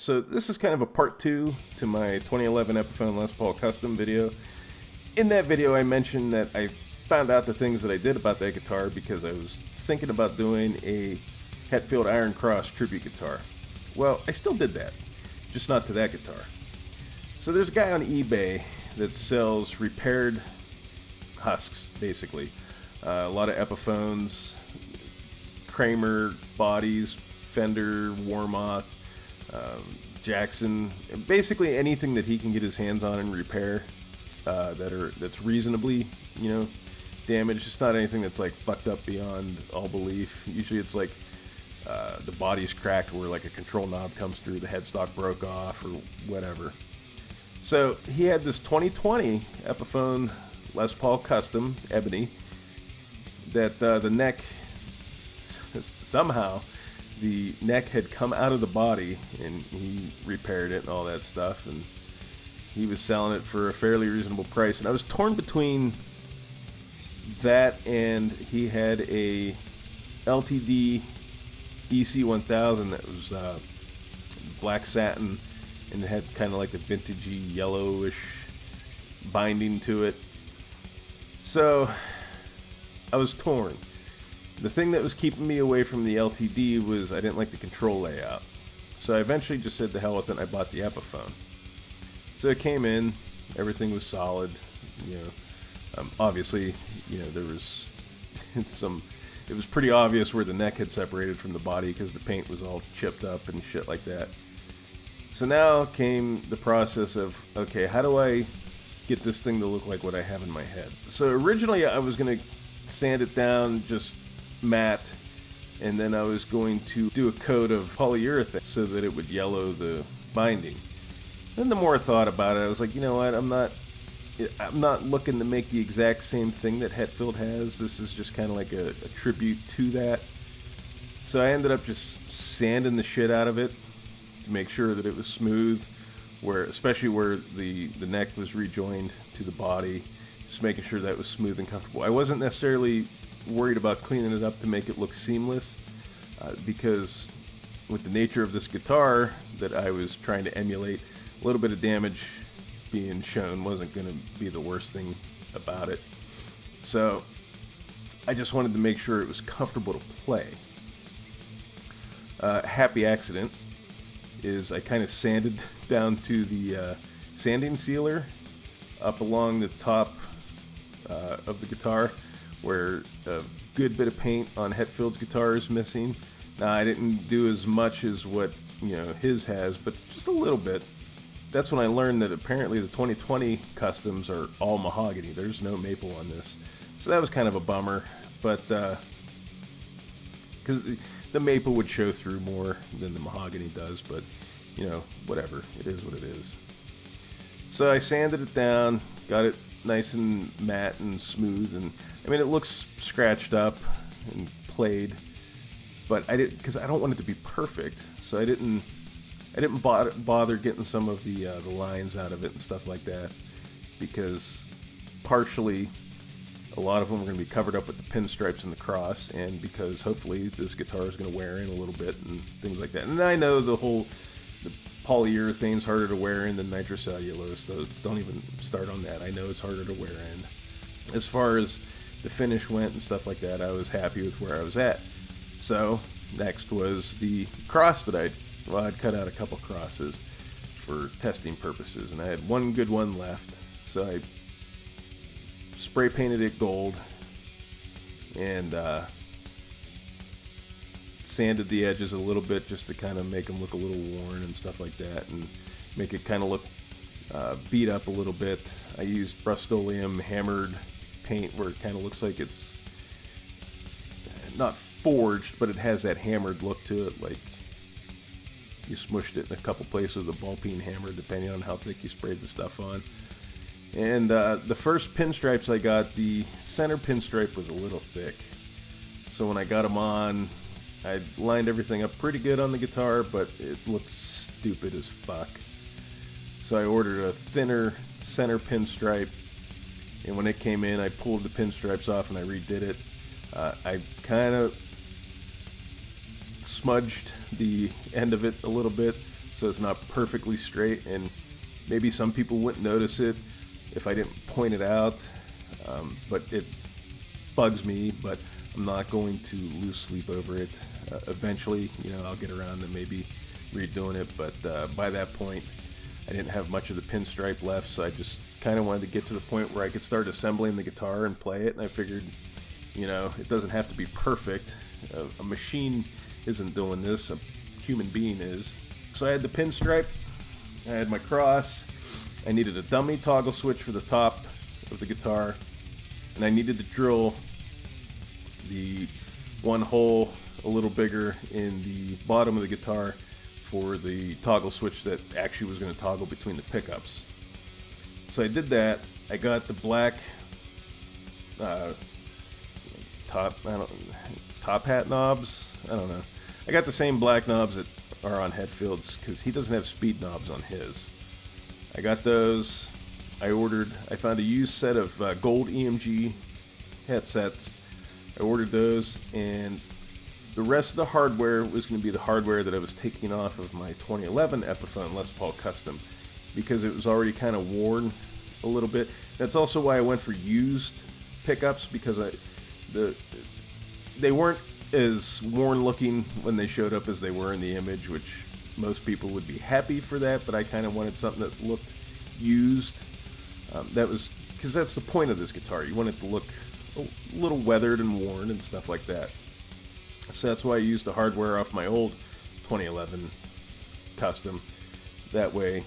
So this is kind of a part 2 to my 2011 Epiphone Les Paul custom video. In that video I mentioned that I found out the things that I did about that guitar because I was thinking about doing a Hetfield Iron Cross tribute guitar. Well, I still did that, just not to that guitar. So there's a guy on eBay that sells repaired husks, basically. A lot of Epiphones, Kramer bodies, Fender, Warmoth, Jackson, basically anything that he can get his hands on and repair that's reasonably, damaged. It's not anything that's like fucked up beyond all belief. Usually it's like the body's cracked where like a control knob comes through, the headstock broke off or whatever. So he had this 2020 Epiphone Les Paul Custom Ebony that the neck, somehow the neck had come out of the body, and he repaired it and all that stuff, and he was selling it for a fairly reasonable price. And I was torn between that and he had a LTD EC1000 that was black satin and it had kind of like a vintagey yellowish binding to it. So I was torn. The thing that was keeping me away from the LTD was I didn't like the control layout. So I eventually just said to hell with it and I bought the Epiphone. So it came in, everything was solid, obviously, there was it was pretty obvious where the neck had separated from the body because the paint was all chipped up and shit like that. So now came the process of, okay, how do I get this thing to look like what I have in my head? So originally I was going to sand it down just matte, and then I was going to do a coat of polyurethane so that it would yellow the binding. Then the more I thought about it, I was like, you know what, I'm not looking to make the exact same thing that Hetfield has. This is just kind of like a tribute to that. So I ended up just sanding the shit out of it to make sure that it was smooth, especially where the neck was rejoined to the body, just making sure that was smooth and comfortable. I wasn't necessarily worried about cleaning it up to make it look seamless, because with the nature of this guitar that I was trying to emulate, a little bit of damage being shown wasn't going to be the worst thing about it. So I just wanted to make sure it was comfortable to play. Happy accident is I kind of sanded down to the sanding sealer up along the top of the guitar where a good bit of paint on Hetfield's guitar is missing. Now I didn't do as much as what his has, but just a little bit. That's when I learned that apparently the 2020 customs are all mahogany. There's no maple on this. So that was kind of a bummer, but because the maple would show through more than the mahogany does, but whatever, it is what it is. So I sanded it down, got it nice and matte and smooth, and I mean it looks scratched up and played, but I didn't, because I don't want it to be perfect, so I didn't bother getting some of the lines out of it and stuff like that, because partially a lot of them are going to be covered up with the pinstripes and the cross, and because hopefully this guitar is going to wear in a little bit and things like that. And I know the polyurethane's harder to wear in than nitrocellulose, so don't even start on that. I know it's harder to wear in. As far as the finish went and stuff like that, I was happy with where I was at. So next was the cross that I'd cut out a couple crosses for testing purposes, and I had one good one left, so I spray painted it gold and sanded the edges a little bit just to kind of make them look a little worn and stuff like that, and make it kind of look beat up a little bit. I used Rust-Oleum hammered paint where it kind of looks like it's not forged, but it has that hammered look to it, like you smushed it in a couple places with a ball peen hammer, depending on how thick you sprayed the stuff on. And the first pinstripes I got, the center pinstripe was a little thick, so when I got them on, I lined everything up pretty good on the guitar, but it looked stupid as fuck. So I ordered a thinner center pinstripe, and when it came in, I pulled the pinstripes off and I redid it. I kind of smudged the end of it a little bit so it's not perfectly straight, and maybe some people wouldn't notice it if I didn't point it out, but it bugs me, but I'm not going to lose sleep over it. Eventually, I'll get around to maybe redoing it, but by that point, I didn't have much of the pinstripe left, so I just kind of wanted to get to the point where I could start assembling the guitar and play it, and I figured, it doesn't have to be perfect. A machine isn't doing this, a human being is. So I had the pinstripe, I had my cross, I needed a dummy toggle switch for the top of the guitar, and I needed to drill the one hole a little bigger in the bottom of the guitar for the toggle switch that actually was going to toggle between the pickups. So I did that. I got the black top hat knobs. I don't know. I got the same black knobs that are on Hetfield's because he doesn't have speed knobs on his. I got those. I found a used set of gold EMG headsets. I ordered those, and the rest of the hardware was going to be the hardware that I was taking off of my 2011 Epiphone Les Paul Custom because it was already kind of worn a little bit. That's also why I went for used pickups, because they weren't as worn looking when they showed up as they were in the image, which most people would be happy for that, but I kind of wanted something that looked used. That was because that's the point of this guitar. You want it to look a little weathered and worn and stuff like that. So that's why I used the hardware off my old 2011 Custom. That way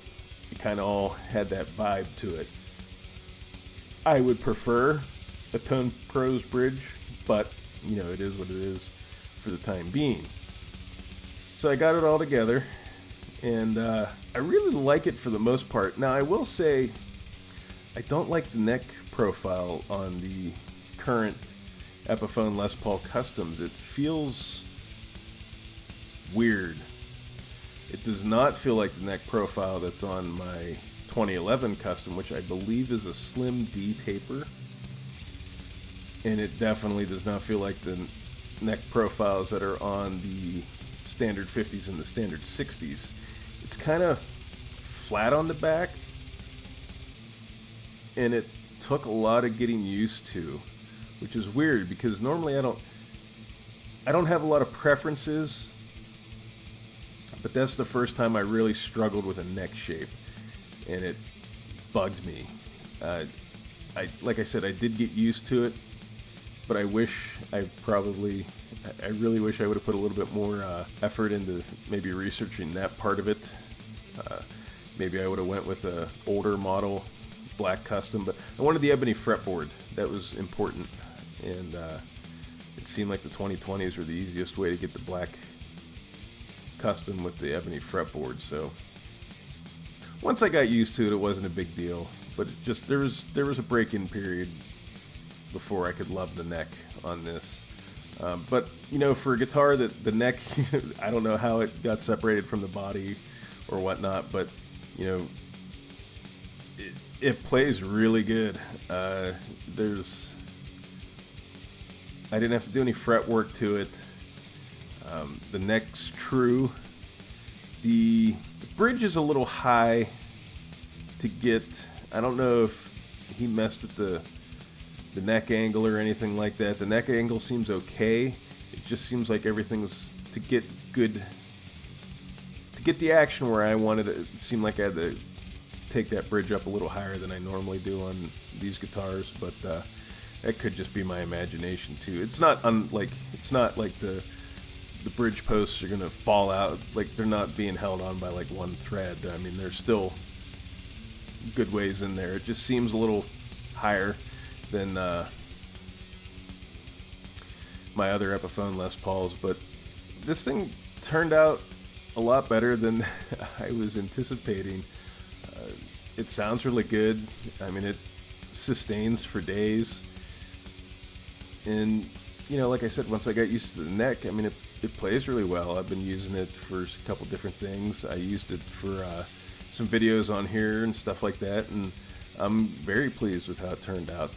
it kind of all had that vibe to it. I would prefer a Tone Pros bridge, but it is what it is for the time being. So I got it all together, and I really like it for the most part. Now I will say I don't like the neck profile on the current Epiphone Les Paul Customs. It feels weird. It does not feel like the neck profile that's on my 2011 Custom, which I believe is a Slim D taper. And it definitely does not feel like the neck profiles that are on the standard 50s and the standard 60s. It's kind of flat on the back, and it took a lot of getting used to, which is weird because normally I don't have a lot of preferences, but that's the first time I really struggled with a neck shape, and it bugged me. Like I said, I did get used to it, but I really wish I would have put a little bit more effort into maybe researching that part of it. Maybe I would have went with a older model black Custom, but I wanted the ebony fretboard. That was important, and it seemed like the 2020s were the easiest way to get the black Custom with the ebony fretboard. So once I got used to it, it wasn't a big deal, but there was a break-in period before I could love the neck on this. But for a guitar that the neck, I don't know how it got separated from the body or whatnot, but it plays really good. I didn't have to do any fret work to it. The neck's true. The bridge is a little high to get. I don't know if he messed with the neck angle or anything like that. The neck angle seems okay. It just seems like everything's to get the action where I wanted it. It seemed like I had to take that bridge up a little higher than I normally do on these guitars, but that could just be my imagination too. It's not like the bridge posts are gonna fall out. Like, they're not being held on by like one thread. I mean, there's still good ways in there. It just seems a little higher than my other Epiphone Les Pauls, but this thing turned out a lot better than I was anticipating. It sounds really good. I mean, it sustains for days, and like I said, once I got used to the neck, I mean, it plays really well. I've been using it for a couple different things. I used it for some videos on here and stuff like that, and I'm very pleased with how it turned out.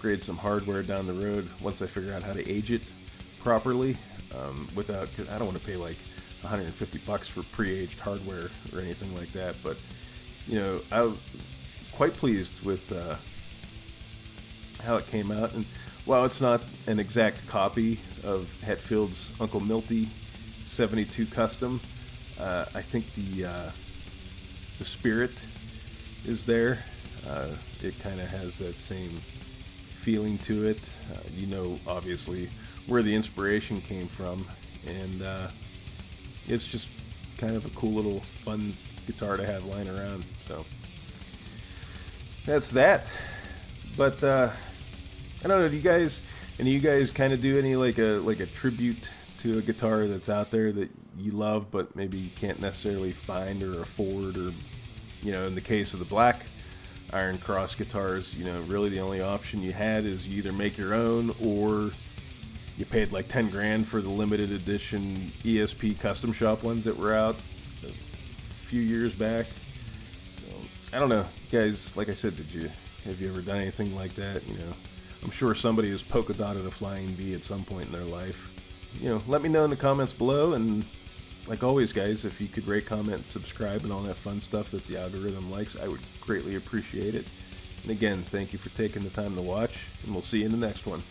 upgrade some hardware down the road once I figure out how to age it properly, without, cause I don't want to pay like $150 for pre-aged hardware or anything like that. But you know, I was quite pleased with how it came out, and while it's not an exact copy of Hetfield's Uncle Milty 72 Custom, I think the spirit is there. It kind of has that same feeling to it. You know, obviously, where the inspiration came from, and it's just kind of a cool little fun guitar to have lying around. So that's that. But I don't know. Do you guys, any of you guys, kind of do any like a tribute to a guitar that's out there that you love, but maybe you can't necessarily find or afford, or, you know, in the case of the black Iron Cross guitars, you know, really the only option you had is you either make your own, or you paid like 10 grand for the limited edition ESP custom shop ones that were out a few years back. So I don't know, guys. Like I said, have you ever done anything like that? You know, I'm sure somebody has polka dotted a flying V at some point in their life. You know, let me know in the comments below, and like always, guys, if you could rate, comment, subscribe, and all that fun stuff that the algorithm likes, I would greatly appreciate it. And again, thank you for taking the time to watch, and we'll see you in the next one.